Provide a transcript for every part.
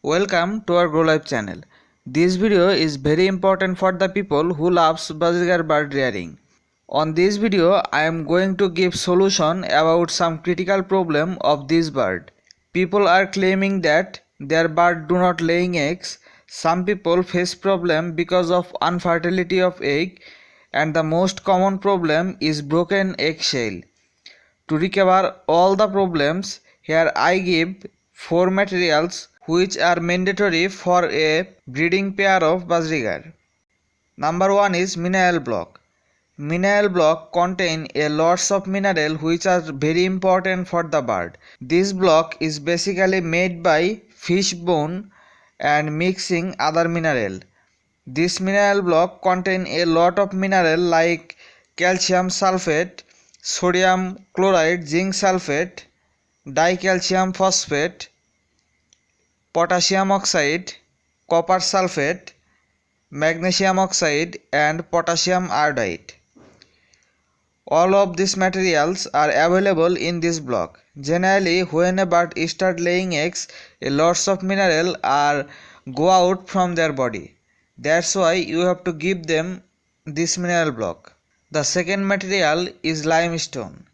Welcome to our Grow Life channel. This video is very important for the people who loves Budgerigar bird rearing. On this video, I am going to give solution about some critical problem of this bird. People are claiming that their bird do not laying eggs. Some people face problem because of infertility of egg, and the most common problem is broken eggshell. To recover all the problems, here I give 4 materials which are mandatory for a breeding pair of Budgerigar. Number 1 is mineral block. Mineral block contain a lots of mineral which are very important for the bird. This block is basically made by fish bone and mixing other mineral. This mineral block contain a lot of mineral like calcium sulfate, sodium chloride, zinc sulfate, dicalcium phosphate, potassium oxide, copper sulfate, magnesium oxide and potassium iodide. All of these materials are available in this block. Generally, when a bird start laying eggs, a lots of mineral are go out from their body. That's why you have to give them this mineral block. The second material is limestone.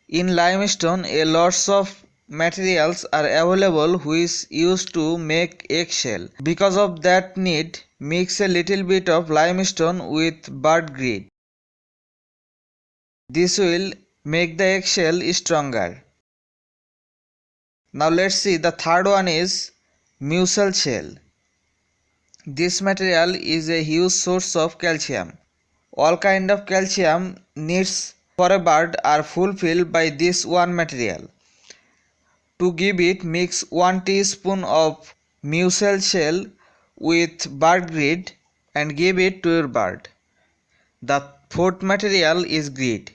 In limestone, a lots of materials are available which used to make eggshell. Because of that need, mix a little bit of limestone with bird grit. This will make the eggshell stronger. Now let's see, the third one is Musil Gel. This material is a huge source of calcium. All kind of calcium needs for a bird are fulfilled by this one material. To give it, mix 1 teaspoon of Musil Gel with bird grit and give it to your bird. The fourth material is grit.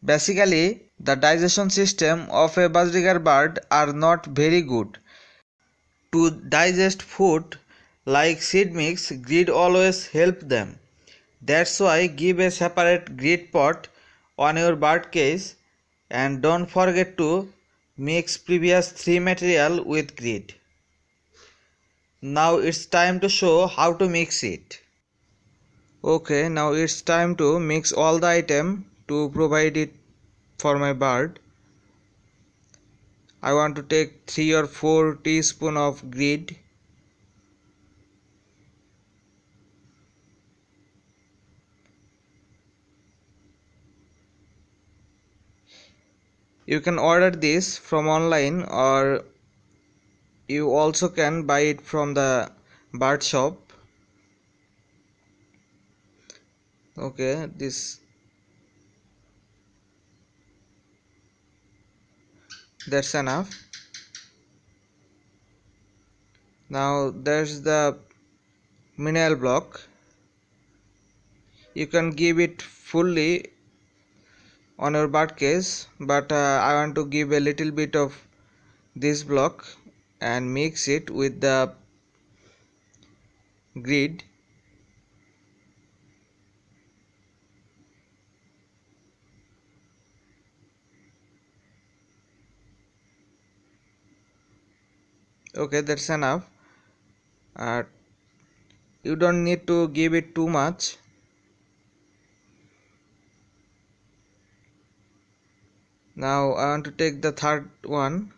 Basically, the digestion system of a Budgerigar bird are not very good. To digest food like seed mix, grit always help them. That's why give a separate grit pot on your bird cage and don't forget to mix previous 3 material with grit. Now it's time to show how to mix it. Okay, now it's time to mix all the item to provide it for my bird. I want to take 3 or 4 teaspoon of grit. You can order this from online or you also can buy it from the bird shop. Okay, that's enough. Now there's the mineral block. You can give it fully on your bird cage, but I want to give a little bit of this block and mix it with the grid. Okay, that's enough. You don't need to give it too much. Now I want to take the third one.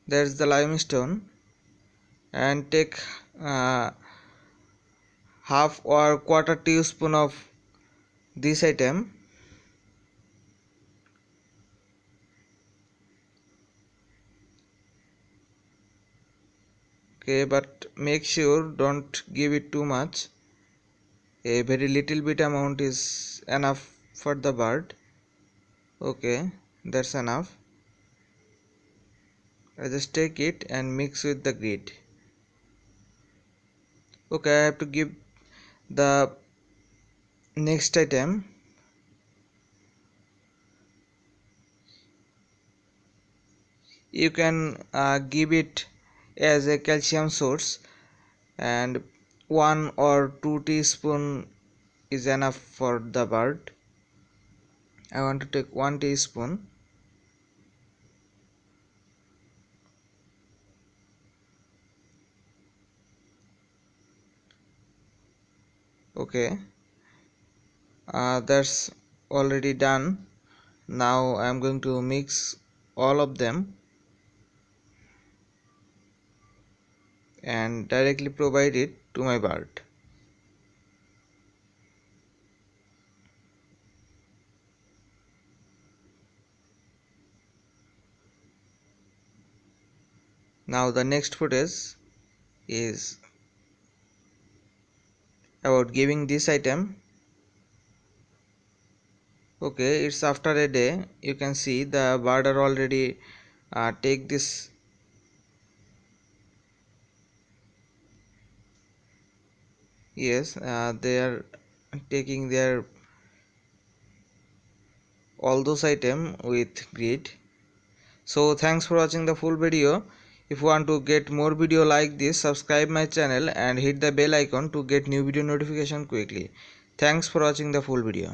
There's the limestone, and take half or quarter teaspoon of this item. Okay, but make sure don't give it too much. A very little bit amount is enough for the bird. Okay, that's enough. I just take it and mix with the grit. Okay, I have to give the next item. You can give it as a calcium source, and 1 or 2 teaspoon is enough for the bird. I want to take 1 teaspoon. Okay, that's already done. Now I am going to mix all of them and directly provide it to my bird. Now the next footage is about giving this item. Okay, it's after a day. You can see the bird are already take this. Yes, they are taking their all those item with grit. So thanks for watching the full video. If you want to get more video like this, subscribe my channel and hit the bell icon to get new video notification quickly. Thanks for watching the full video.